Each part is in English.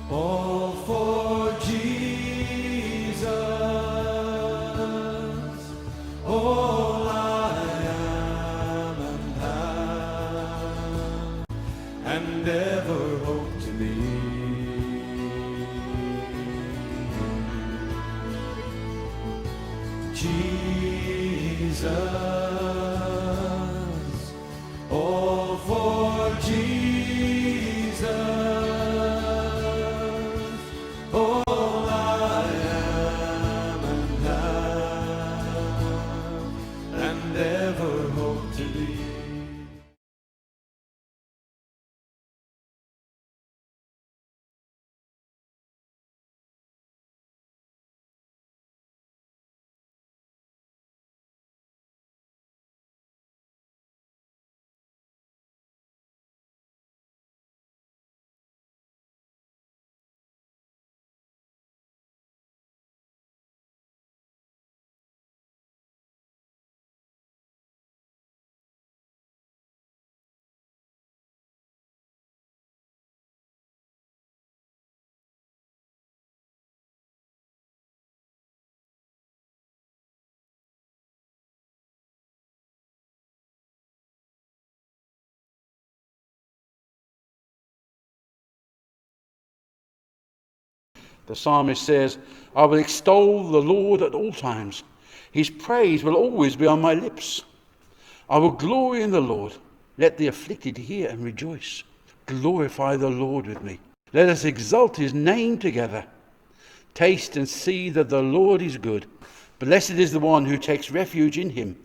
all for Jesus, all I am and ever hope to be. Jesus, all for Jesus, all I am and ever hope to be. The psalmist says, I will extol the Lord at all times. His praise will always be on my lips. I will glory in the Lord. Let the afflicted hear and rejoice. Glorify the Lord with me. Let us exalt his name together. Taste and see that the Lord is good. Blessed is the one who takes refuge in him.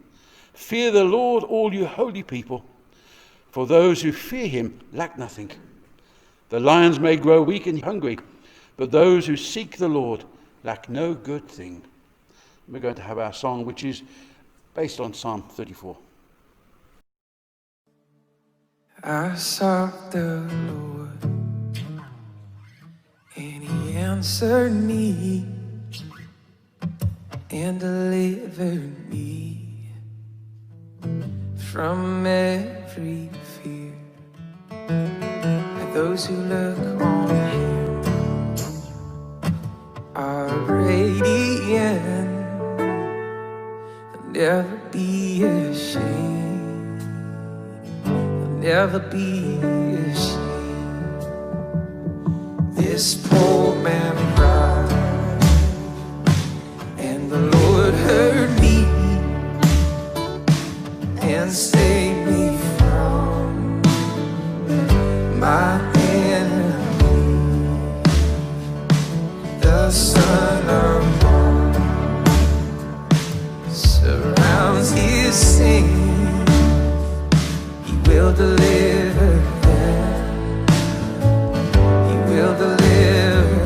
Fear the Lord, all you holy people, for those who fear him lack nothing. The lions may grow weak and hungry, but those who seek the Lord lack no good thing. We're going to have our song, which is based on Psalm 34. I sought the Lord, and he answered me and delivered me from every fear. And those who look on him are radiant, they'll never be ashamed, they'll never be ashamed. This poor man cried, and the Lord heard me and saved me from my enemy. The Son of God surrounds his saints. He will deliver them. He will deliver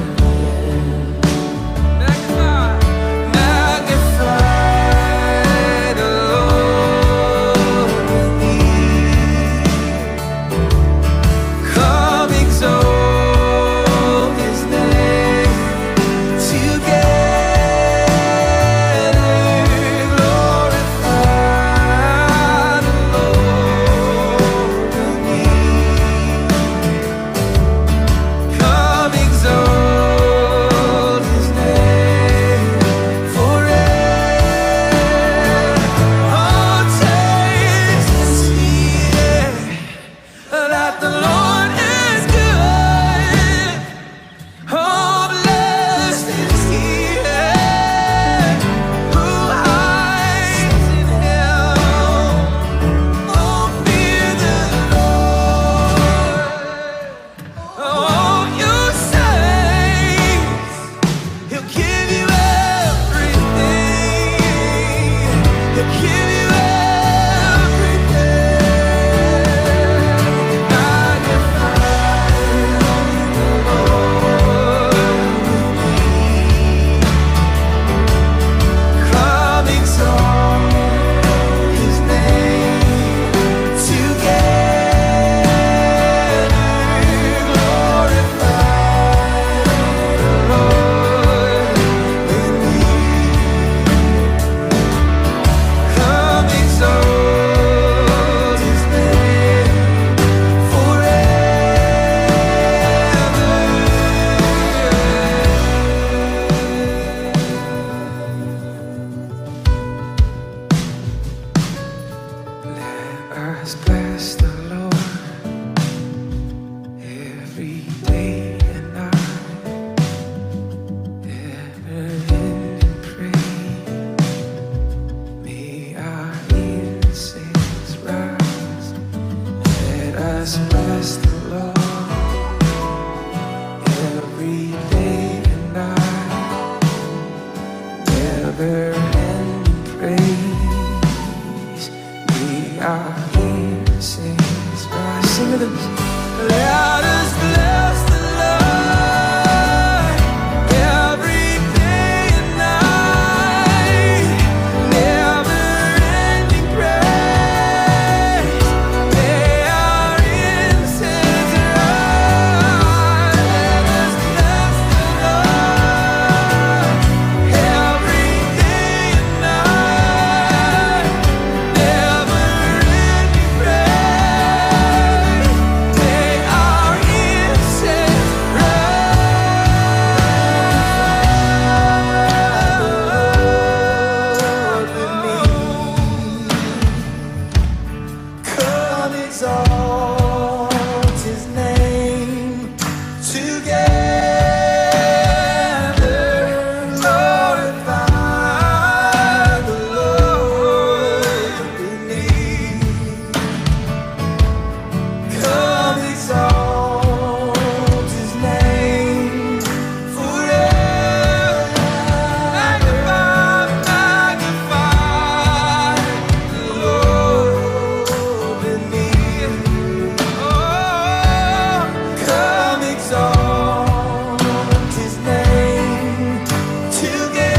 never-ending praise. We are here, says God. Sing with us. Let us bless the Lord every day and night. Never-ending praise. May our incense rise. Let us bless the Lord every day and night. Never-ending praise. May our incense rise with me. Come exalt His name together. Glorify the Lord with me. Come exalt His name forever. Magnify the Lord with me. Oh, come exalt His name together.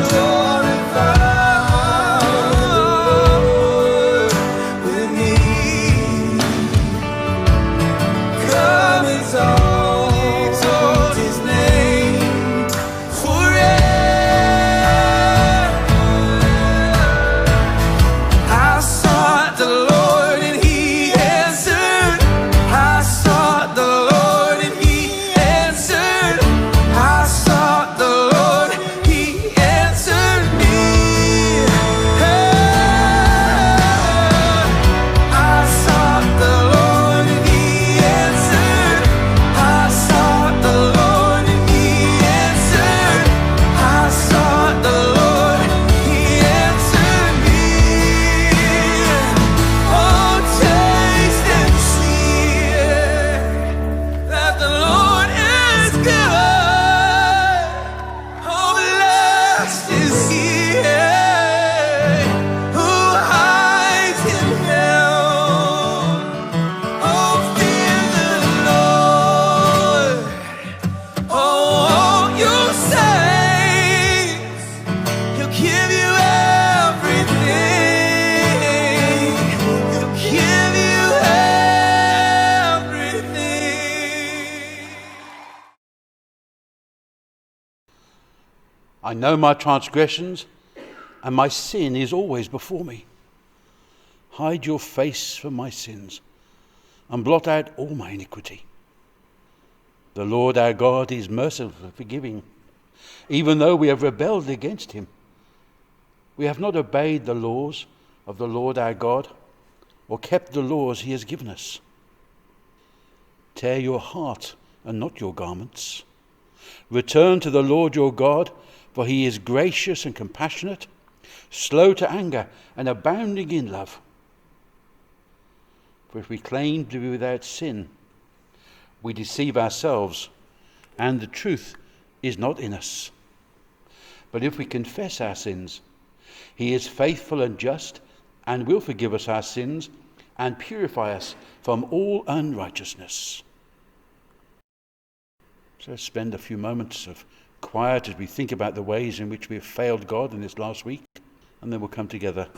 Glorify the Lord with me. Come exalt His name forever. I sought the Lord and He answered. I sought the Lord and He answered. I sought the Lord, He answered me. I sought the Lord and He answered. I sought the Lord and He answered. I sought the Lord, He answered me. Oh, taste and see that the Lord is good. Oh, blessed is He who hides in Him. Oh, fear the Lord. Oh, all you saints, He'll give you everything. He'll give you everything. I know my transgressions, and my sin is always before me. Hide your face from my sins, and blot out all my iniquity. The Lord our God is merciful and forgiving, even though we have rebelled against Him. We have not obeyed the laws of the Lord our God, or kept the laws He has given us. Tear your heart and not your garments. Return to the Lord your God, for He is gracious and compassionate, slow to anger and abounding in love. For if we claim to be without sin, we deceive ourselves, and the truth is not in us. But if we confess our sins, He is faithful and just, and will forgive us our sins and purify us from all unrighteousness. So let's spend a few moments of quiet as we think about the ways in which we have failed God in this last week, and then we'll come together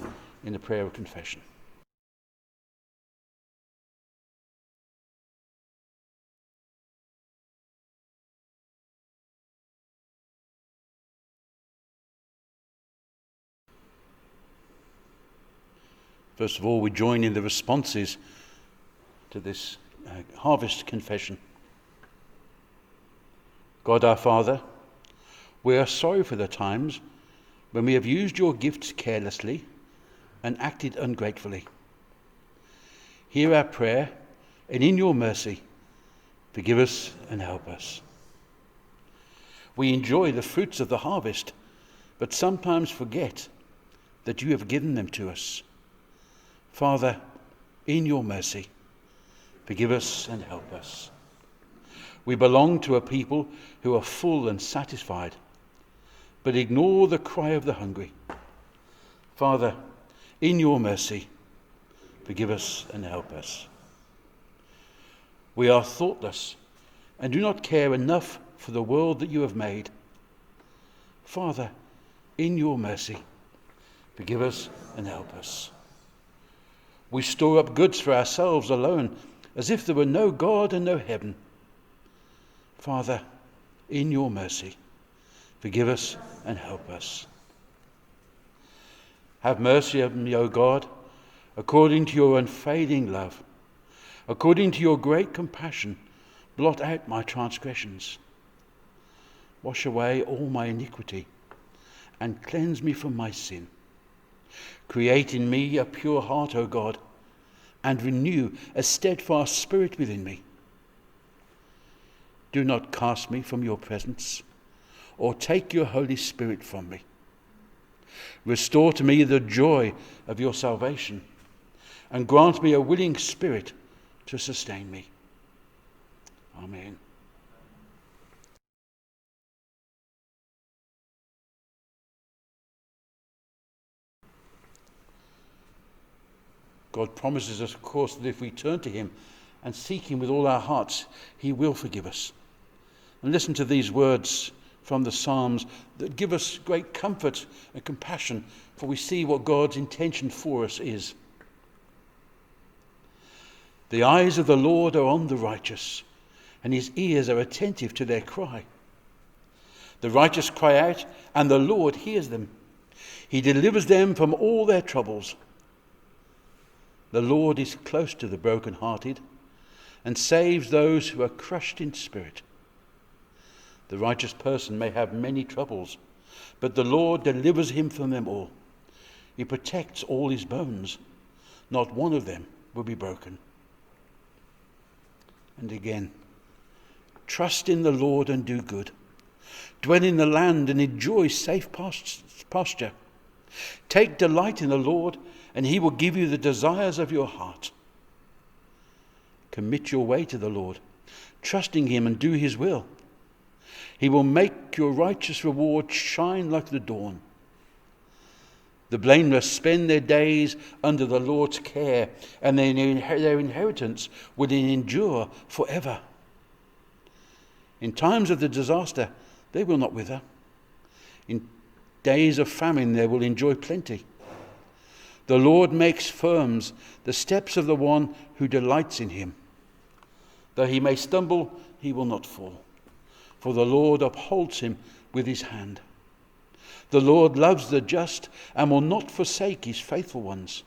in the prayer of confession. First of all, we join in the responses to this harvest confession. God our Father, we are sorry for the times when we have used your gifts carelessly and acted ungratefully. Hear our prayer, and in your mercy, forgive us and help us. We enjoy the fruits of the harvest, but sometimes forget that you have given them to us. Father, in your mercy, forgive us and help us. We belong to a people who are full and satisfied, but ignore the cry of the hungry. Father, in your mercy, forgive us and help us. We are thoughtless and do not care enough for the world that you have made. Father, in your mercy, forgive us and help us. We store up goods for ourselves alone, as if there were no God and no heaven. Father, in your mercy, forgive us and help us. Have mercy on me, O God, according to your unfailing love. According to your great compassion, blot out my transgressions. Wash away all my iniquity and cleanse me from my sin. Create in me a pure heart, O God, and renew a steadfast spirit within me. Do not cast me from your presence, or take your Holy Spirit from me. Restore to me the joy of your salvation, and grant me a willing spirit to sustain me. Amen. God promises us, of course, that if we turn to him and seek him with all our hearts, he will forgive us. And listen to these words from the Psalms that give us great comfort and compassion, for we see what God's intention for us is. The eyes of the Lord are on the righteous, and his ears are attentive to their cry. The righteous cry out, and the Lord hears them. He delivers them from all their troubles. The Lord is close to the brokenhearted and saves those who are crushed in spirit. The righteous person may have many troubles, but the Lord delivers him from them all. He protects all his bones. Not one of them will be broken. And again, trust in the Lord and do good. Dwell in the land and enjoy safe pasture. Take delight in the Lord, and he will give you the desires of your heart. Commit your way to the Lord, trusting him and do his will. He will make your righteous reward shine like the dawn. The blameless spend their days under the Lord's care, and their inheritance will endure forever. In times of the disaster, they will not wither. In days of famine, they will enjoy plenty. The Lord makes firm the steps of the one who delights in him. Though he may stumble, he will not fall, for the Lord upholds him with his hand. The Lord loves the just and will not forsake his faithful ones.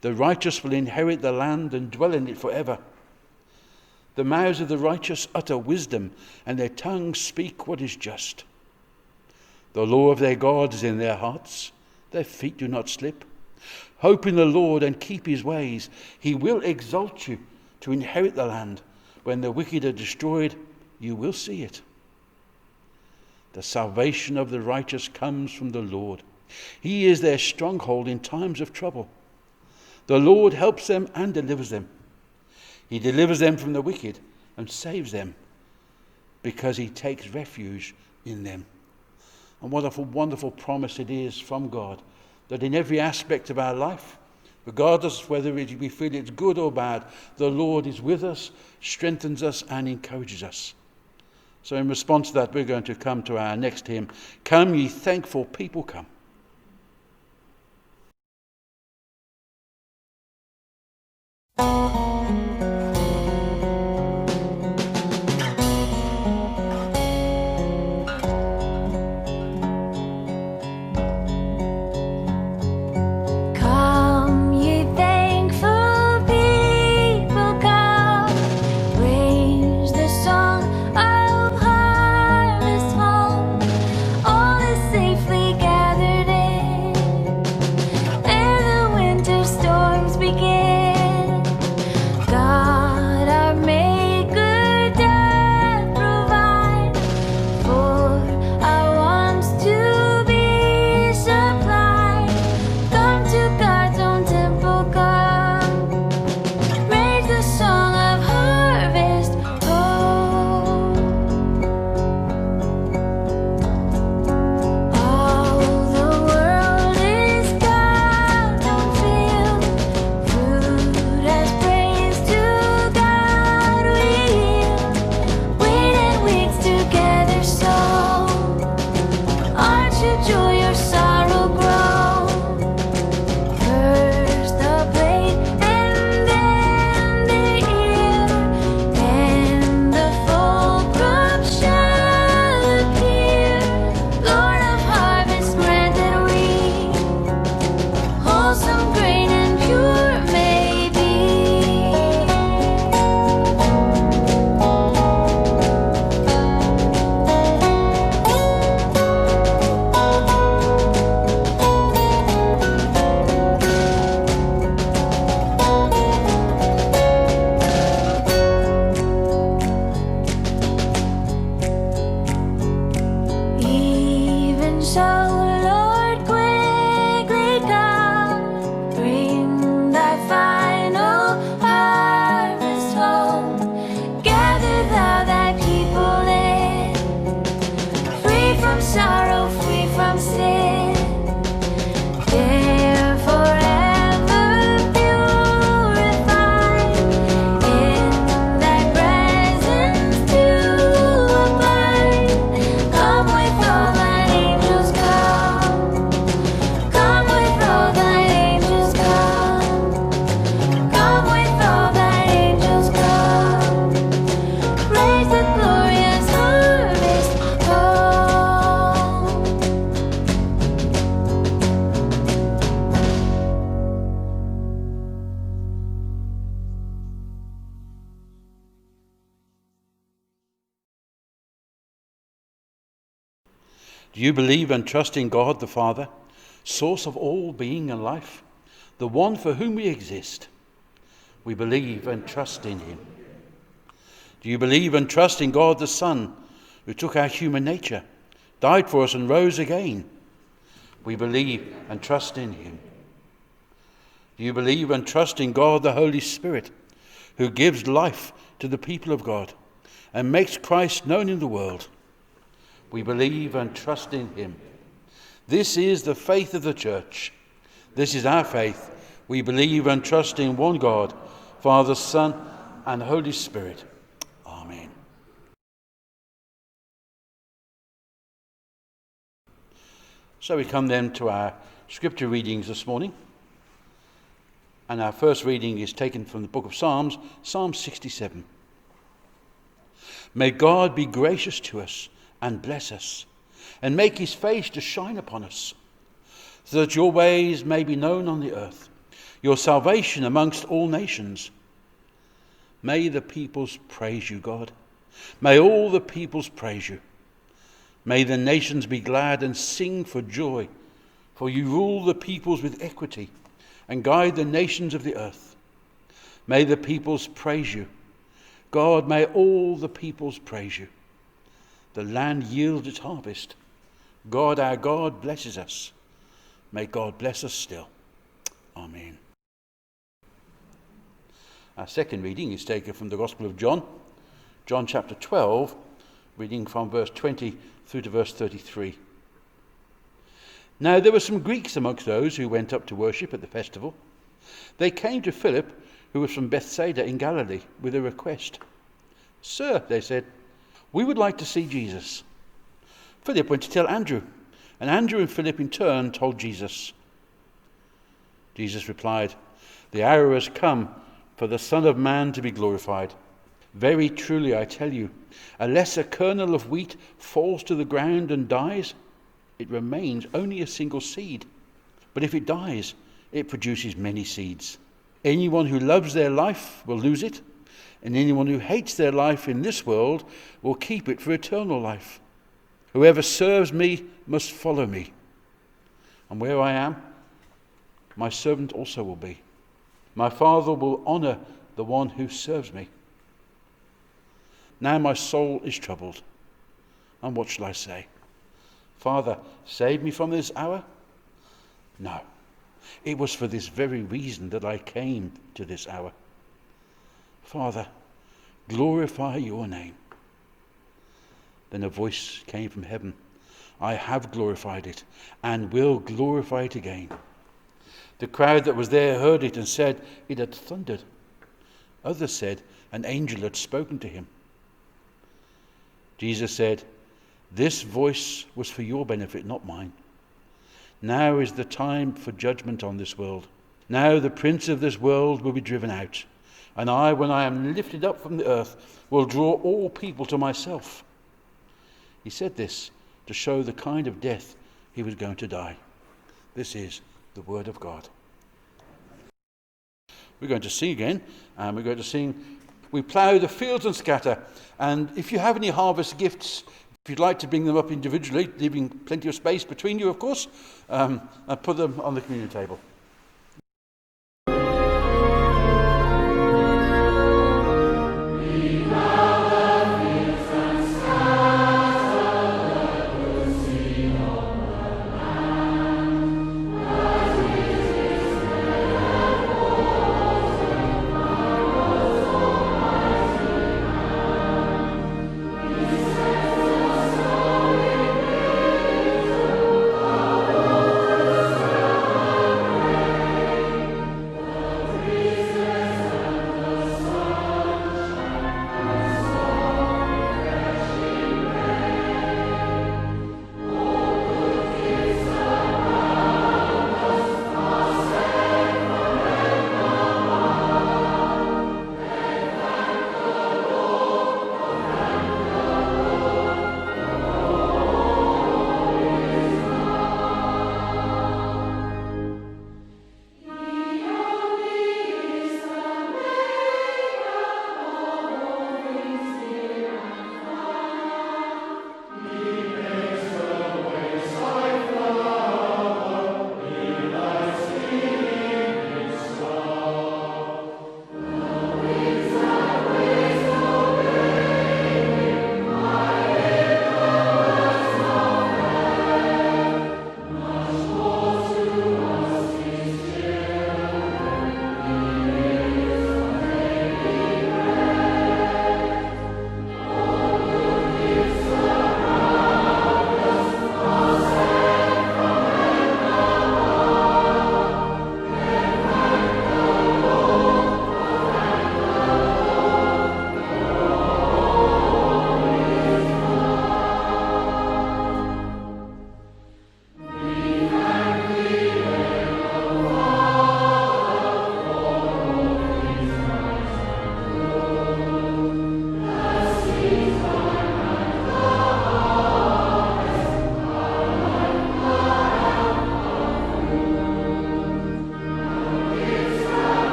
The righteous will inherit the land and dwell in it forever. The mouths of the righteous utter wisdom, and their tongues speak what is just. The law of their God is in their hearts. Their feet do not slip. Hope in the Lord and keep his ways. He will exalt you to inherit the land. When the wicked are destroyed, you will see it. The salvation of the righteous comes from the Lord. He is their stronghold in times of trouble. The Lord helps them and delivers them. He delivers them from the wicked and saves them because he takes refuge in them. And what a wonderful promise it is from God, that in every aspect of our life, regardless of whether we feel it's good or bad, the Lord is with us, strengthens us, and encourages us. So in response to that, we're going to come to our next hymn, Come Ye Thankful People, Come. Come, ye thankful people, come, raise the song of harvest home. All is safely gathered So, Lord, quickly come, bring thy final harvest home. Gather thou thy people in, free from sorrow, free from sin. They're forever purified, in thy presence to abide. Come with all thine angels, come. Come with all thine angels, come. Come with all thine angels, come. Raise the glorious harvest home. Do you believe and trust in God the Father, source of all being and life, the one for whom we exist? We believe and trust in him. Do you believe and trust in God the Son, who took our human nature, died for us and rose again? We believe and trust in him. Do you believe and trust in God the Holy Spirit, who gives life to the people of God and makes Christ known in the world? We believe and trust in him. This is the faith of the church. This is our faith. We believe and trust in one God, Father, Son, and Holy Spirit. Amen. So we come then to our scripture readings this morning. And our first reading is taken from the book of Psalms, Psalm 67. May God be gracious to us and bless us, and make his face to shine upon us, so that your ways may be known on the earth, your salvation amongst all nations. May the peoples praise you, God. May all the peoples praise you. May the nations be glad and sing for joy, for you rule the peoples with equity and guide the nations of the earth. May the peoples praise you. God, may all the peoples praise you. The land yields its harvest. God, our God, blesses us. May God bless us still. Amen. Our second reading is taken from the Gospel of John, John chapter 12, reading from verse 20 through to verse 33. Now there were some Greeks amongst those who went up to worship at the festival. They came to Philip, who was from Bethsaida in Galilee, with a request. Sir, they said, we would like to see Jesus. Philip went to tell Andrew, and Andrew and Philip in turn told Jesus. Jesus replied, the hour has come for the Son of Man to be glorified. Very truly I tell you, unless a kernel of wheat falls to the ground and dies, it remains only a single seed. But if it dies, it produces many seeds. Anyone who loves their life will lose it, and anyone who hates their life in this world will keep it for eternal life. Whoever serves me must follow me. And where I am, my servant also will be. My Father will honor the one who serves me. Now my soul is troubled. And what shall I say? Father, save me from this hour? No, it was for this very reason that I came to this hour. Father, glorify your name. Then a voice came from heaven. I have glorified it and will glorify it again. The crowd that was there heard it and said, it had thundered. Others said, an angel had spoken to him. Jesus said, this voice was for your benefit, not mine. Now is the time for judgment on this world. Now the prince of this world will be driven out. And I, when I am lifted up from the earth, will draw all people to myself. He said this to show the kind of death he was going to die. This is the word of God. We're going to sing again, and we're going to sing, we plough the fields and scatter. And if you have any harvest gifts, if you'd like to bring them up individually, leaving plenty of space between you, of course, and put them on the communion table.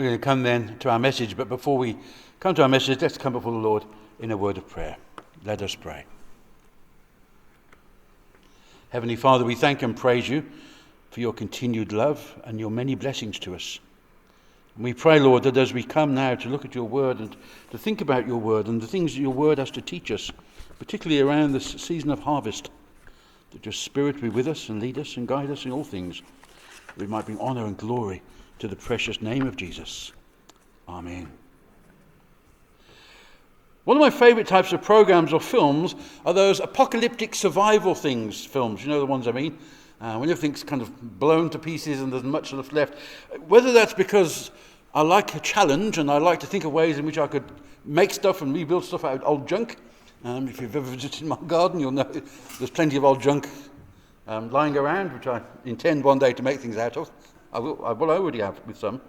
We're going to come then to our message, but before we come to our message, let's come before the Lord in a word of prayer. Let us pray. Heavenly Father, we thank and praise you for your continued love and your many blessings to us. And we pray, Lord, that as we come now to look at your word and to think about your word and the things that your word has to teach us, particularly around this season of harvest, that your Spirit be with us and lead us and guide us in all things, that we might bring honour and glory to the precious name of Jesus. Amen. One of my favourite types of programmes or films are those apocalyptic survival films. You know the ones I mean? When everything's kind of blown to pieces and there's much left. Whether that's because I like a challenge and I like to think of ways in which I could make stuff and rebuild stuff out of old junk. If you've ever visited my garden, you'll know there's plenty of old junk lying around, which I intend one day to make things out of. I already have with some.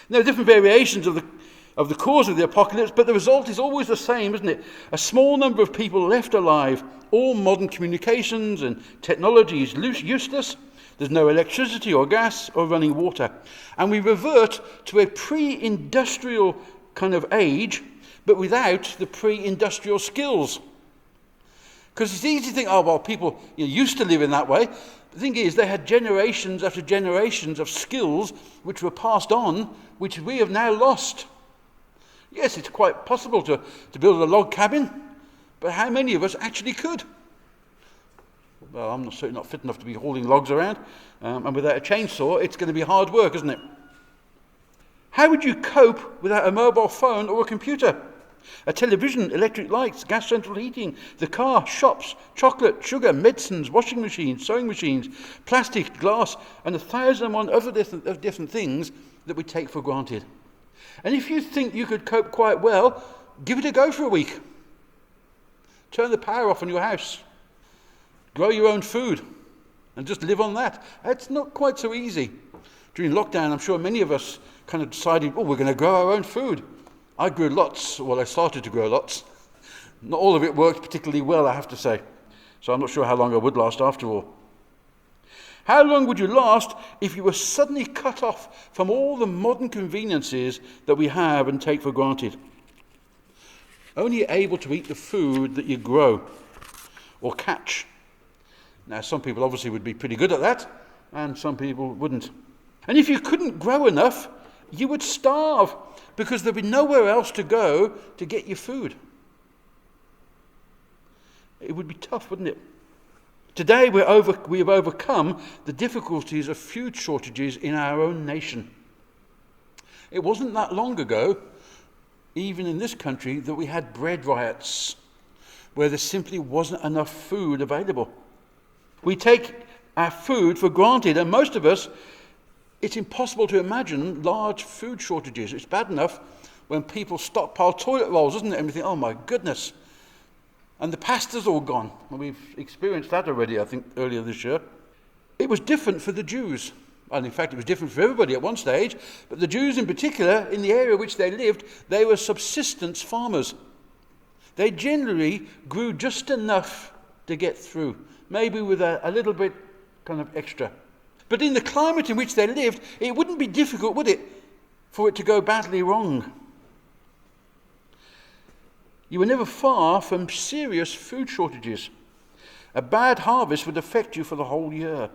There are different variations of the cause of the apocalypse, but the result is always the same, isn't it? A small number of people left alive. All modern communications and technology is useless. There's no electricity or gas or running water. And we revert to a pre-industrial kind of age, but without the pre-industrial skills. Because it's easy to think, oh, well, people used to live in that way. The thing is, they had generations after generations of skills which were passed on, which we have now lost. Yes, it's quite possible to build a log cabin, but how many of us actually could? Well, I'm certainly not fit enough to be hauling logs around, and without a chainsaw, it's going to be hard work, isn't it? How would you cope without a mobile phone or a computer? A television, electric lights, gas central heating, the car, shops, chocolate, sugar, medicines, washing machines, sewing machines, plastic, glass, and 1,001 other different things that we take for granted. And if you think you could cope quite well, give it a go for a week. Turn the power off in your house. Grow your own food and just live on that. It's not quite so easy. During lockdown, I'm sure many of us kind of decided, we're going to grow our own food. I grew lots. Well, I started to grow lots. Not all of it worked particularly well, I have to say. So I'm not sure how long I would last after all. How long would you last if you were suddenly cut off from all the modern conveniences that we have and take for granted? Only able to eat the food that you grow or catch. Now, some people obviously would be pretty good at that, and some people wouldn't. And if you couldn't grow enough, you would starve, because there'd be nowhere else to go to get your food. It would be tough, wouldn't it? Today we have overcome the difficulties of food shortages in our own nation. It wasn't that long ago, even in this country, that we had bread riots, where there simply wasn't enough food available. We take our food for granted, and most of us, it's impossible to imagine large food shortages. It's bad enough when people stockpile toilet rolls, isn't it? And we think, oh my goodness. And the pasta's all gone. Well, we've experienced that already, I think, earlier this year. It was different for the Jews. And in fact, it was different for everybody at one stage. But the Jews in particular, in the area which they lived, they were subsistence farmers. They generally grew just enough to get through, maybe with a little bit kind of extra. But in the climate in which they lived, it wouldn't be difficult, would it, for it to go badly wrong? You were never far from serious food shortages. A bad harvest would affect you for the whole year.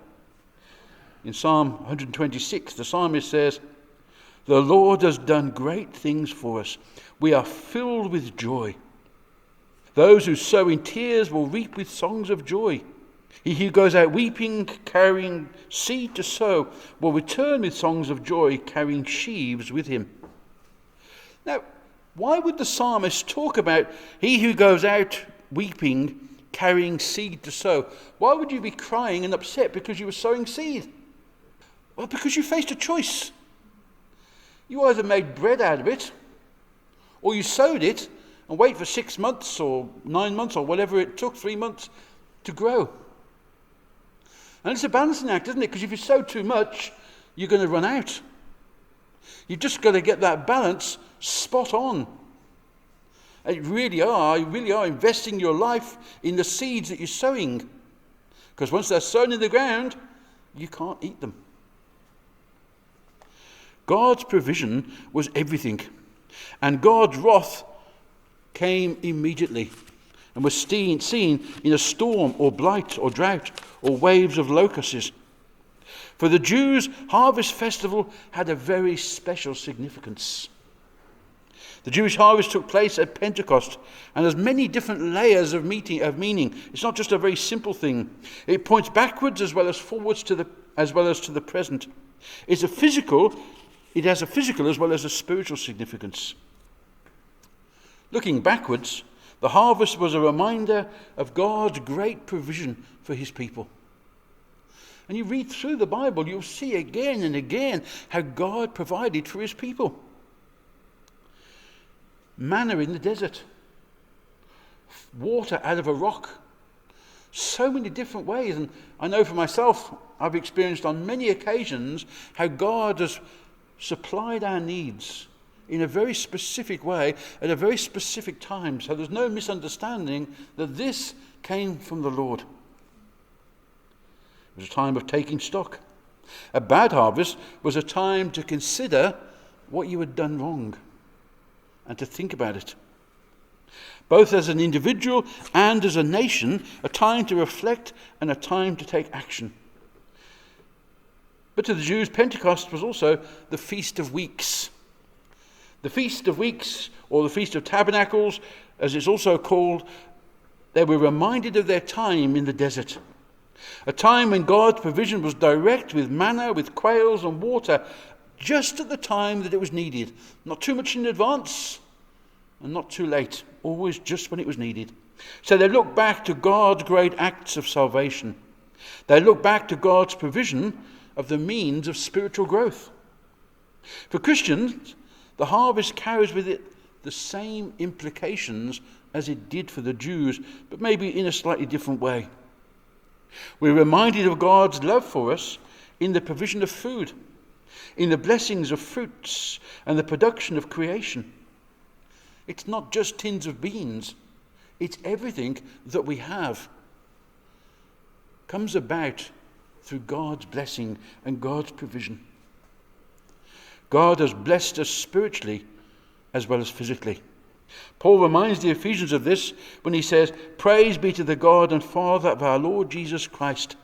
In Psalm 126, the psalmist says, "The Lord has done great things for us. We are filled with joy. Those who sow in tears will reap with songs of joy. He who goes out weeping, carrying seed to sow, will return with songs of joy, carrying sheaves with him." Now, why would the psalmist talk about he who goes out weeping, carrying seed to sow? Why would you be crying and upset because you were sowing seed? Well, because you faced a choice. You either made bread out of it, or you sowed it and wait for 6 months or 9 months or whatever it took, 3 months, to grow. And it's a balancing act, isn't it? Because if you sow too much, you're going to run out. You've just got to get that balance spot on. And you really are investing your life in the seeds that you're sowing. Because once they're sown in the ground, you can't eat them. God's provision was everything, and God's wrath came immediately and was seen in a storm or blight or drought or waves of locusts. For the Jews' harvest festival had a very special significance. The Jewish harvest took place at Pentecost, and there's many different layers of meaning. It's not just a very simple thing. It points backwards as well as forwards to the present. It has a physical as well as a spiritual significance. Looking backwards, the harvest was a reminder of God's great provision for his people. And you read through the Bible, you'll see again and again how God provided for his people. Manna in the desert, water out of a rock, so many different ways. And I know for myself, I've experienced on many occasions how God has supplied our needs in a very specific way at a very specific time. So there's no misunderstanding that this came from the Lord. It was a time of taking stock. A bad harvest was a time to consider what you had done wrong and to think about it. Both as an individual and as a nation, a time to reflect and a time to take action. But to the Jews, Pentecost was also the Feast of Weeks. The Feast of Weeks, or the Feast of Tabernacles, as it's also called, they were reminded of their time in the desert. A time when God's provision was direct with manna, with quails and water, just at the time that it was needed. Not too much in advance and not too late. Always just when it was needed. So they look back to God's great acts of salvation. They look back to God's provision of the means of spiritual growth. For Christians, the harvest carries with it the same implications as it did for the Jews, but maybe in a slightly different way. We're reminded of God's love for us in the provision of food, in the blessings of fruits and the production of creation. It's not just tins of beans. It's everything that we have. Comes about through God's blessing and God's provision. God has blessed us spiritually as well as physically. Paul reminds the Ephesians of this when he says, "Praise be to the God and Father of our Lord Jesus Christ,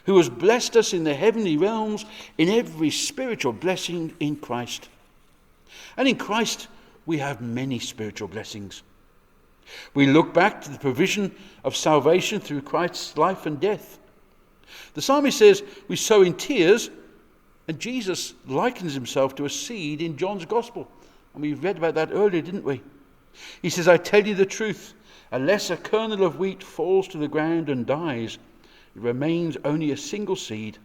who has blessed us in the heavenly realms in every spiritual blessing in Christ." And in Christ, we have many spiritual blessings. We look back to the provision of salvation through Christ's life and death. The psalmist says we sow in tears, and Jesus likens himself to a seed in John's Gospel. And we read about that earlier, didn't we? He says, "I tell you the truth, unless a kernel of wheat falls to the ground and dies, it remains only a single seed.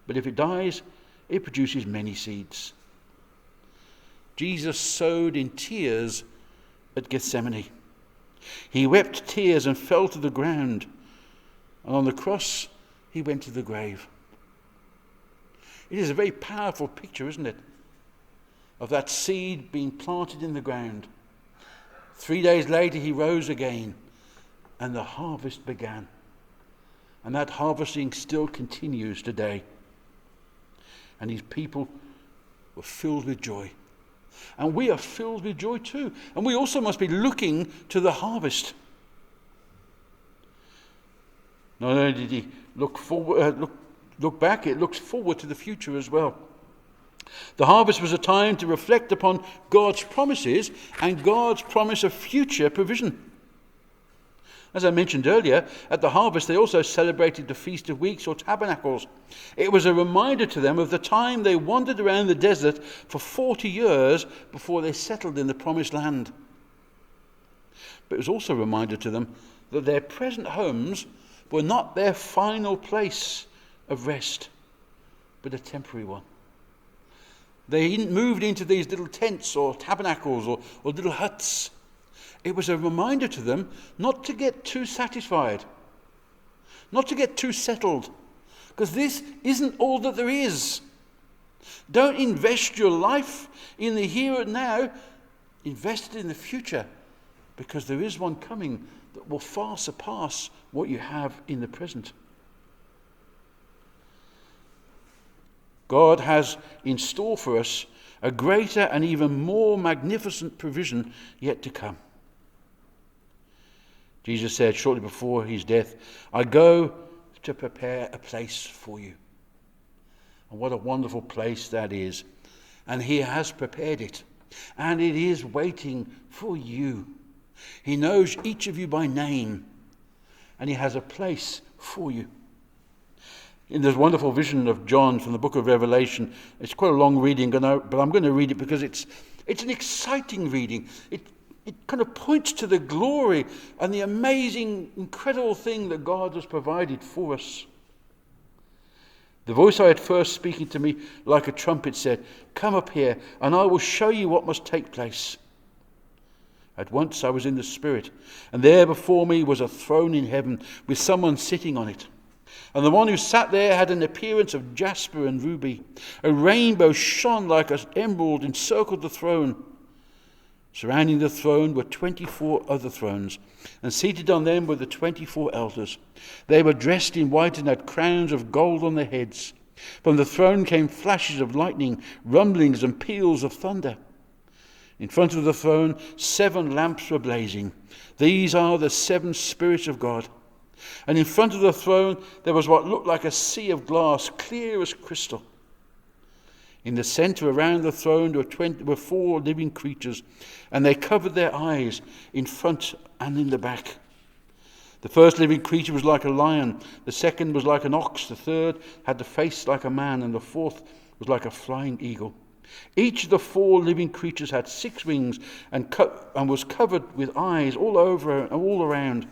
But if it dies, it produces many seeds." Jesus sowed in tears at Gethsemane. He wept tears and fell to the ground. And on the cross, he went to the grave. It is a very powerful picture, isn't it? Of that seed being planted in the ground. 3 days later, he rose again, and the harvest began. And that harvesting still continues today. And his people were filled with joy. And we are filled with joy too. And we also must be looking to the harvest. Not only did he look back, it looks forward to the future as well. The harvest was a time to reflect upon God's promises and God's promise of future provision. As I mentioned earlier, at the harvest they also celebrated the Feast of Weeks or Tabernacles. It was a reminder to them of the time they wandered around the desert for 40 years before they settled in the promised land. But it was also a reminder to them that their present homes were not their final place of rest, but a temporary one. They moved into these little tents or tabernacles or little huts. It was a reminder to them not to get too satisfied, not to get too settled, because this isn't all that there is. Don't invest your life in the here and now. Invest it in the future, because there is one coming that will far surpass what you have in the present. God has in store for us a greater and even more magnificent provision yet to come. Jesus said shortly before his death, "I go to prepare a place for you." And what a wonderful place that is. And he has prepared it. And it is waiting for you. He knows each of you by name. And he has a place for you. In this wonderful vision of John from the book of Revelation, it's quite a long reading, but I'm going to read it because it's an exciting reading. It kind of points to the glory and the amazing, incredible thing that God has provided for us. The voice I heard first speaking to me like a trumpet said, "Come up here, and I will show you what must take place." At once I was in the Spirit, and there before me was a throne in heaven with someone sitting on it. And the one who sat there had an appearance of jasper and ruby. A rainbow shone like an emerald encircled the throne. Surrounding the throne were 24 other thrones, and seated on them were the 24 elders. They were dressed in white and had crowns of gold on their heads. From the throne came flashes of lightning, rumblings and peals of thunder. In front of the throne 7 lamps were blazing. These are the 7 spirits of God. And in front of the throne there was what looked like a sea of glass, clear as crystal. In the center around the throne were 4 living creatures, and they covered their eyes in front and in the back. The first living creature was like a lion, the second was like an ox, the third had the face like a man, and the fourth was like a flying eagle. Each of the 4 living creatures had 6 wings and was covered with eyes all over and all around,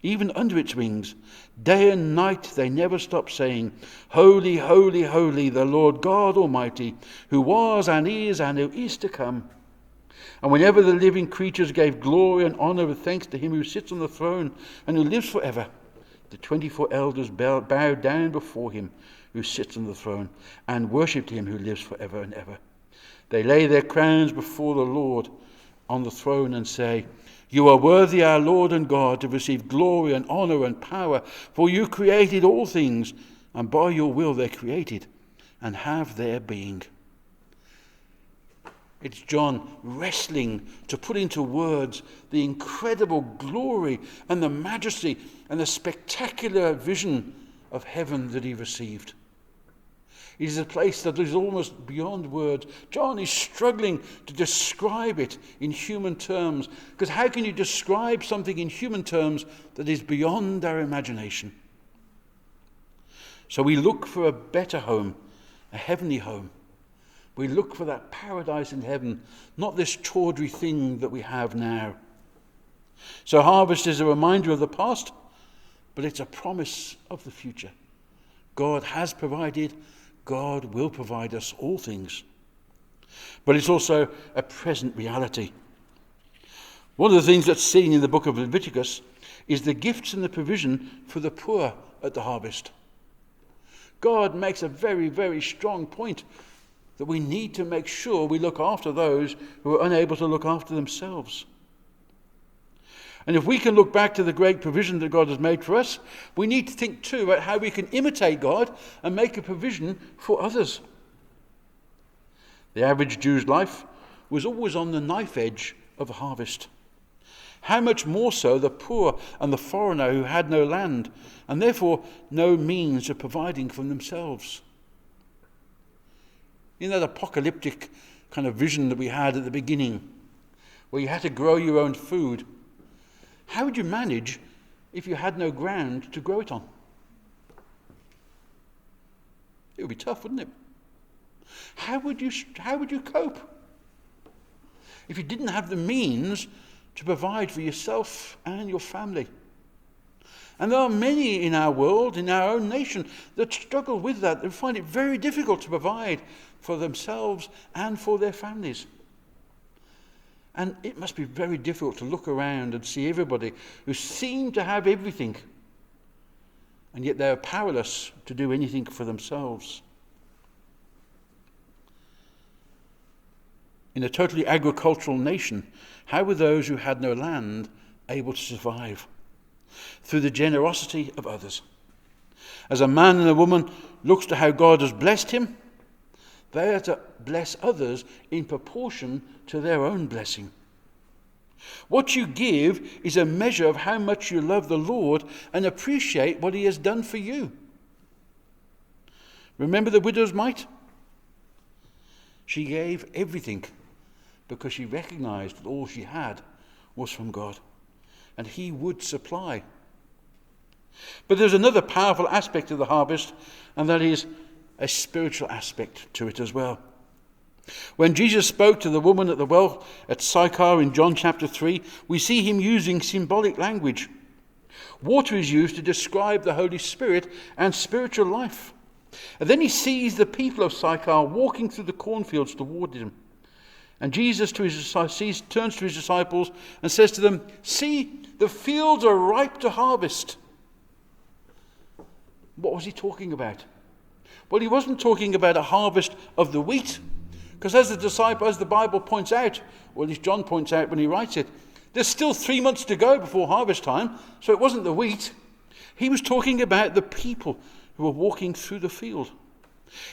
even under its wings. Day and night they never stopped saying, "Holy, holy, holy, the Lord God Almighty, who was and who is to come." And whenever the living creatures gave glory and honor and thanks to him who sits on the throne and who lives forever, the 24 elders bowed down before him who sits on the throne and worshipped him who lives forever and ever. They lay their crowns before the Lord on the throne and say, "You are worthy, our Lord and God, to receive glory and honor and power, for you created all things, and by your will they're created and have their being." It's John wrestling to put into words the incredible glory and the majesty and the spectacular vision of heaven that he received. It is a place that is almost beyond words. John is struggling to describe it in human terms, because how can you describe something in human terms that is beyond our imagination? So we look for a better home, a heavenly home. We look for that paradise in heaven, not this tawdry thing that we have now. So harvest is a reminder of the past, but it's a promise of the future. God has provided, God will provide us all things. But it's also a present reality. One of the things that's seen in the book of Leviticus is the gifts and the provision for the poor at the harvest. God makes a very, very strong point that we need to make sure we look after those who are unable to look after themselves. And if we can look back to the great provision that God has made for us, we need to think too about how we can imitate God and make a provision for others. The average Jew's life was always on the knife edge of a harvest. How much more so the poor and the foreigner who had no land and therefore no means of providing for themselves. You know, that apocalyptic kind of vision that we had at the beginning, where you had to grow your own food. How would you manage if you had no ground to grow it on? It would be tough, wouldn't it? How would you cope if you didn't have the means to provide for yourself and your family? And there are many in our world, in our own nation, that struggle with that. They find it very difficult to provide for themselves and for their families. And it must be very difficult to look around and see everybody who seem to have everything, and yet they are powerless to do anything for themselves. In a totally agricultural nation, how were those who had no land able to survive? Through the generosity of others. As a man and a woman looks to how God has blessed him, They are to bless others in proportion to their own blessing. What you give is a measure of how much you love the Lord and appreciate what he has done for you. Remember the widow's mite? She gave everything because she recognized that all she had was from God, and he would supply. But there's another powerful aspect of the harvest, and that is a spiritual aspect to it as well. When Jesus spoke to the woman at the well at Sychar in John chapter 3, we see him using symbolic language. Water is used to describe the Holy Spirit and spiritual life. And then he sees the people of Sychar walking through the cornfields toward him. And Jesus turns to his disciples and says to them, "See, the fields are ripe to harvest." What was he talking about? Well, he wasn't talking about a harvest of the wheat, because as the Bible points out, or at least John points out when he writes it, there's still 3 months to go before harvest time, so it wasn't the wheat. He was talking about the people who were walking through the field.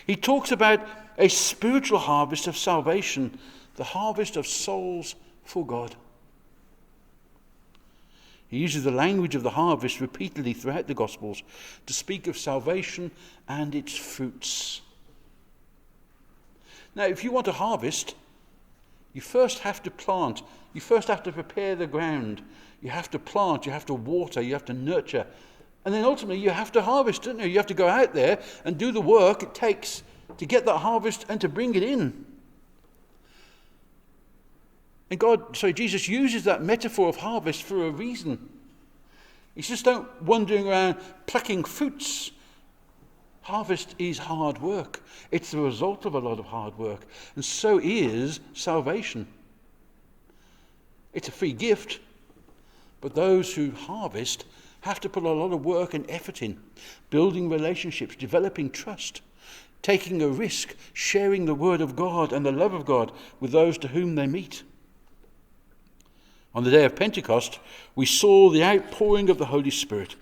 He talks about a spiritual harvest of salvation, the harvest of souls for God. He uses the language of the harvest repeatedly throughout the Gospels to speak of salvation and its fruits. Now, if you want to harvest, you first have to plant. You first have to prepare the ground. You have to plant, you have to water, you have to nurture. And then ultimately you have to harvest, don't you? You have to go out there and do the work it takes to get that harvest and to bring it in. And Jesus uses that metaphor of harvest for a reason. He's just not wandering around plucking fruits. Harvest is hard work. It's the result of a lot of hard work. And so is salvation. It's a free gift, but those who harvest have to put a lot of work and effort in, building relationships, developing trust, taking a risk, sharing the word of God and the love of God with those to whom they meet. On the day of Pentecost, we saw the outpouring of the Holy Spirit.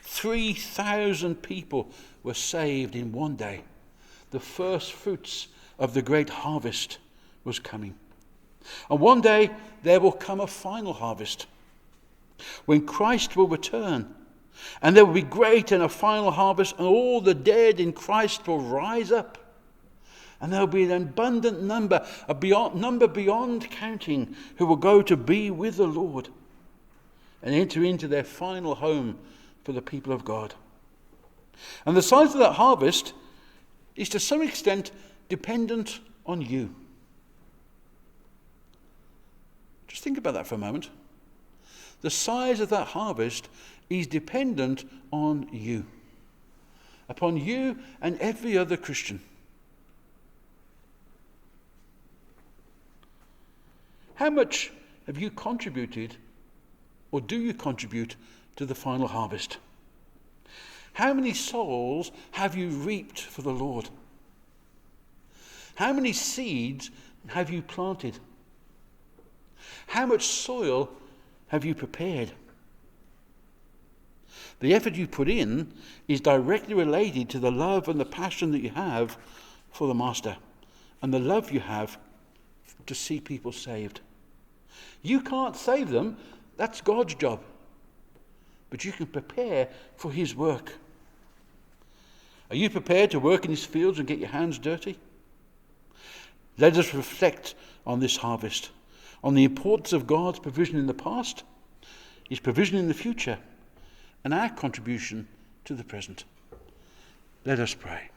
3,000 people were saved in one day. The first fruits of the great harvest was coming. And one day there will come a final harvest, when Christ will return, and there will be great and a final harvest, and all the dead in Christ will rise up. And there will be an abundant number, number beyond counting, who will go to be with the Lord and enter into their final home for the people of God. And the size of that harvest is to some extent dependent on you. Just think about that for a moment. The size of that harvest is dependent on you, upon you and every other Christian. How much have you contributed, or do you contribute, to the final harvest? How many souls have you reaped for the Lord? How many seeds have you planted? How much soil have you prepared? The effort you put in is directly related to the love and the passion that you have for the Master, and the love you have to see people saved. You can't save them, that's God's job. But you can prepare for his work. Are you prepared to work in his fields and get your hands dirty? Let us reflect on this harvest, on the importance of God's provision in the past, his provision in the future, and our contribution to the present. Let us pray.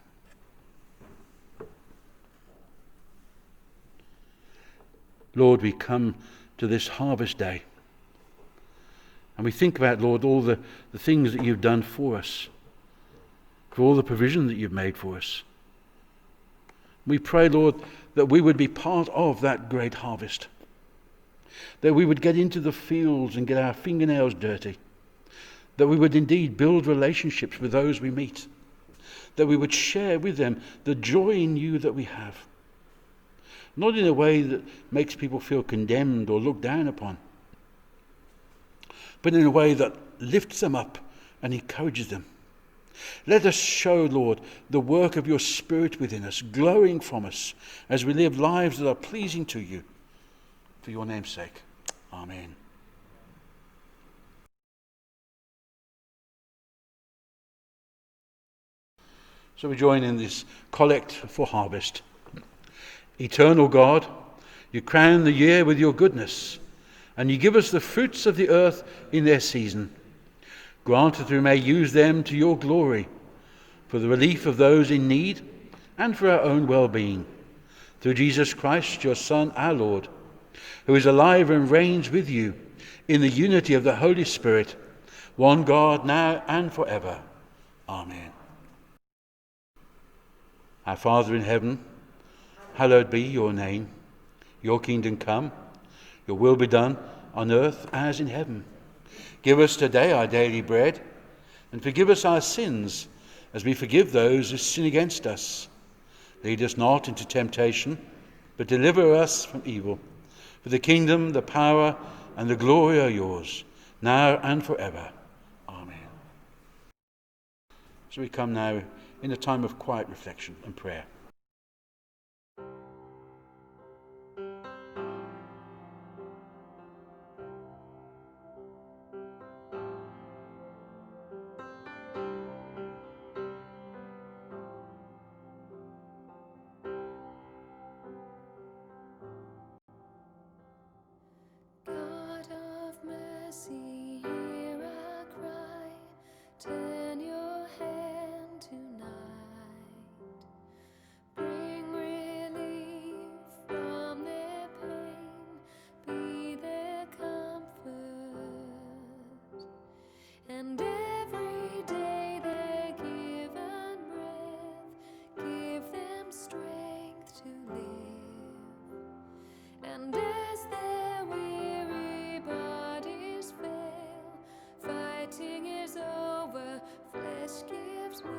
Lord, we come to this harvest day, and we think about, Lord, all the things that you've done for us, for all the provision that you've made for us. We pray, Lord, that we would be part of that great harvest, that we would get into the fields and get our fingernails dirty, that we would indeed build relationships with those we meet, that we would share with them the joy in you that we have, not in a way that makes people feel condemned or looked down upon, but in a way that lifts them up and encourages them, Let us show, Lord, the work of your Spirit within us, glowing from us as we live lives that are pleasing to you. For your name's sake. Amen. So we join in this collect for harvest. Eternal God, you crown the year with your goodness, and you give us the fruits of the earth in their season. Grant that we may use them to your glory, for the relief of those in need and for our own well-being. Through Jesus Christ, your Son, our Lord, who is alive and reigns with you in the unity of the Holy Spirit, one God, now and forever. Amen. Our Father in heaven, hallowed be your name. Your kingdom come, your will be done on earth as in heaven. Give us today our daily bread, and forgive us our sins as we forgive those who sin against us. Lead us not into temptation, but deliver us from evil. For the kingdom, the power, and the glory are yours, now and forever. Amen. So we come now in a time of quiet reflection and prayer. God of mercy, hear our cry. Turn your hand tonight. Bring relief from their pain. Be their comfort. And every day they're given breath. Give them strength to live. And as their weary bodies fail, fighting is over, flesh gives way.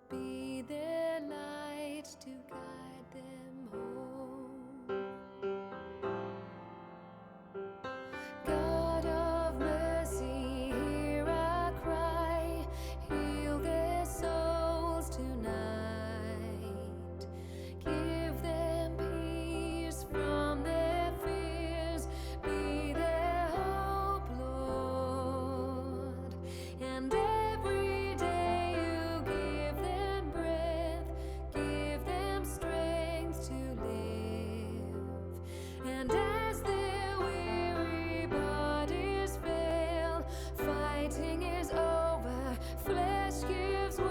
Be their light to guide them home. God of mercy, hear our cry. Heal their souls tonight. Give them peace from their fears. Be their hope, Lord. And every day you give them breath. Give them strength to live. And as their weary bodies fail, fighting is over, flesh gives way.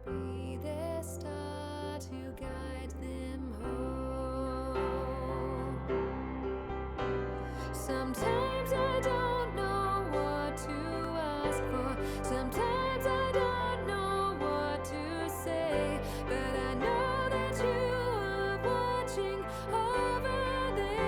Be their star to guide them home. Sometimes I don't know what to ask for. Sometimes I don't know what to say. But I know that you are watching over them.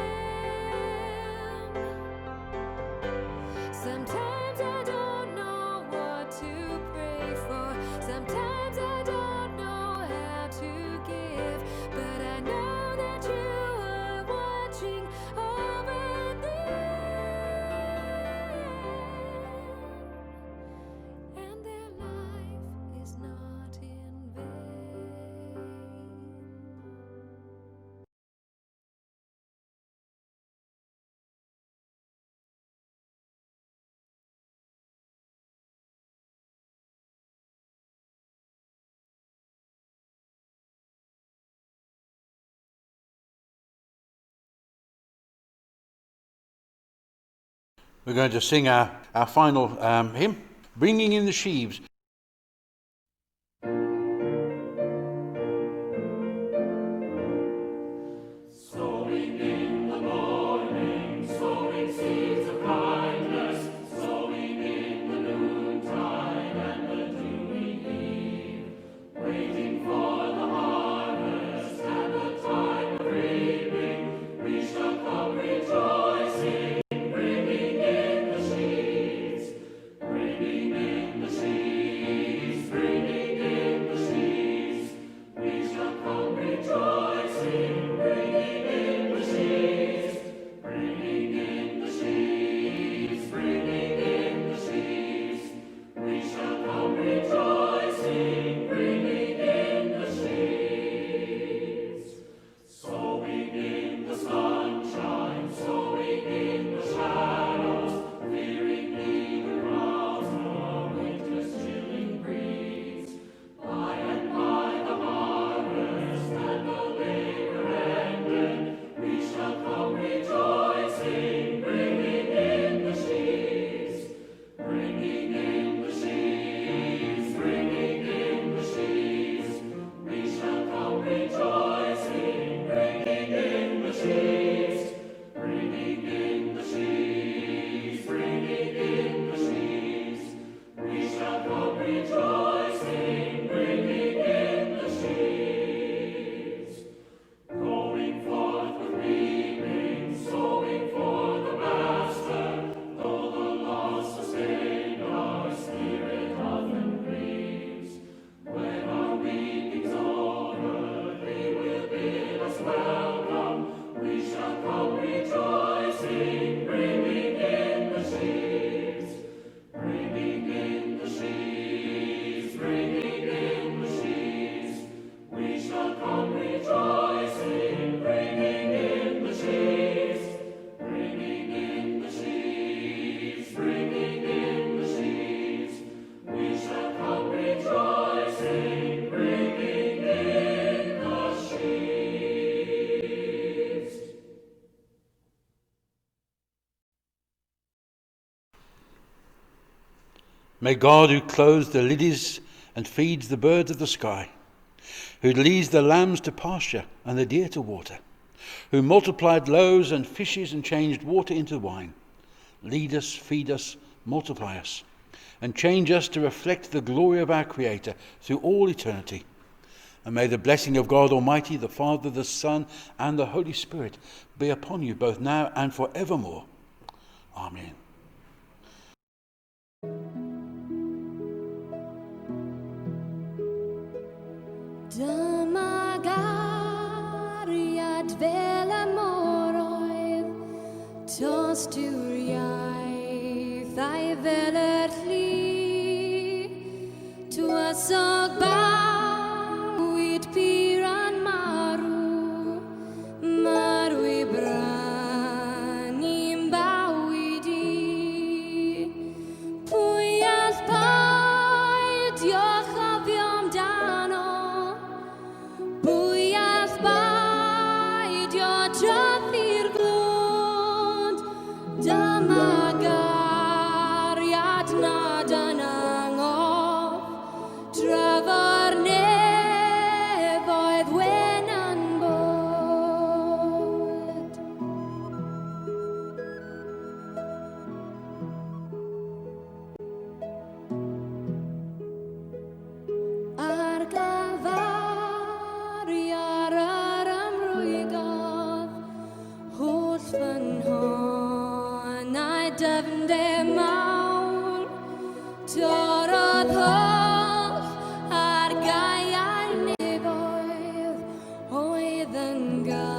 Sometimes I don't know what to pray for. Sometimes I don't know how to give. But I know that you are watching over them. And their life is not in vain. We're going to sing our final hymn, Bringing in the Sheaves. Sowing in the morning, sowing seeds of kindness, sowing in the noontide and the dewy eve, waiting for the harvest and the time of reaping, we shall come rejoicing, bringing in the sheaves, bringing in the sheaves. May God, who clothes the lilies and feeds the birds of the sky, who leads the lambs to pasture and the deer to water, who multiplied loaves and fishes and changed water into wine, lead us, feed us, multiply us, and change us to reflect the glory of our Creator through all eternity. And may the blessing of God Almighty, the Father, the Son, and the Holy Spirit be upon you both now and forevermore. Amen. Dymagariad fel y moroedd, tostwriaeth ai fel yr llu, tywysog bawyd pyr yn marw, marw I brynu'n bawyd I. Pwy all baidio chofio amdano, pwy all baidio trophi'r glwd, dymagariad nad yn angof, drafo'r nefoedd wyn yn bod. Ar glafari ar yr ymrwygodd, holl fy nhon a'i dyfnder mawr, torodd holl ar gaia'r nefoedd oedd yn gael.